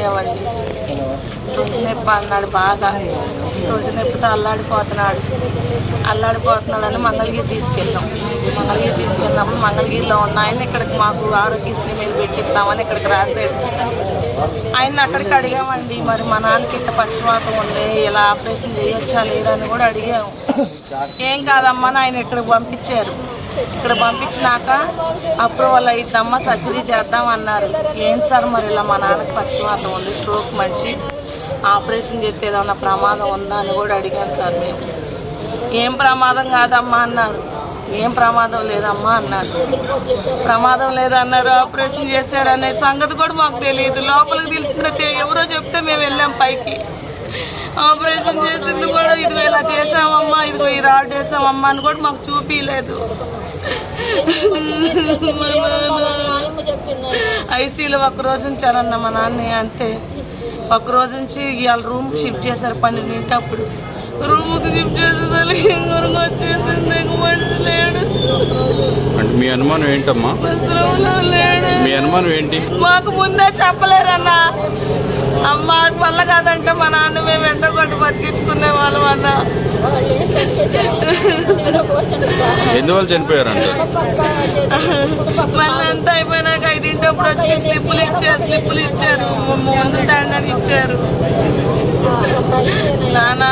అయ్యామండి. తొంటి నొప్పి అన్నాడు, బాగా తొంటి నొప్పితో అల్లాడిపోతున్నాడని మంగళగిరి తీసుకెళ్ళినప్పుడు మంగళగిరిలో ఉన్న ఆయన ఇక్కడికి మాకు ఆరోగ్యశ్రీ మీద పెట్టిస్తామని ఇక్కడికి రాశాడు. ఆయన అక్కడికి అడిగామండి, మరి మా నాన్నకి ఇంత పక్షవాతం ఉంది, ఇలా ఆపరేషన్ చేయొచ్చా లేదని కూడా అడిగాము. ఏం కాదమ్మా ఆయన ఇక్కడికి పంపించారు. ఇక్కడ పంపించినాక అప్రూవల్ అయిద్దమ్మా, సర్జరీ చేద్దామన్నారు. ఏం సార్ మరి ఇలా మా నాన్నకి పక్షవాతం ఉంది, స్ట్రోక్ మనిషి, ఆపరేషన్ చేస్తే ఏదన్నా ప్రమాదం ఉందా అని కూడా అడిగాను సార్ మేము. ఏం ప్రమాదం కాదమ్మా అన్నారు. ఏం ప్రమాదం లేదమ్మా అన్నారు. ప్రమాదం లేదన్నారు. ఆపరేషన్ చేశారనే సంగతి కూడా మాకు తెలియదు. లోపలికి తెలిసిందే, ఎవరో చెప్తే మేము వెళ్ళాం పైకి. ఆపరేషన్ చేసింది కూడా ఇదిగో ఇలా చేసామమ్మా, ఇదిగో ఈ రాడ్ వేసామమ్మా అని కూడా మాకు చూపించలేదు. ఐసీలో ఒక్కరోజు ఉంచారన్న మా నాన్న. అంతే, ఒక్కరోజు నుంచి ఇవాళ రూమ్కి షిఫ్ట్ చేశారు 12 అప్పుడు. రూమ్కి షిఫ్ట్ చేసేసరికి ఇంకొరకు వచ్చేసింది, మనిషి లేడు. అంటే మీ అనుమానం ఏంటమ్మా? లేడు. మీ అనుమానం ఏంటి? మాకు ముందే చెప్పలేరన్నా. అమ్మ వల్ల కాదంటే మా నాన్న మేము ఎంతో కొట్టి బతికించుకునే వాళ్ళం అన్న. ఎందువల్ల చనిపోయారంట? మళ్ళీ అంతా అయిపోయినాక 5 వచ్చి స్లిప్పులు ఇచ్చారు, ముందు దండని ఇచ్చారు. నానా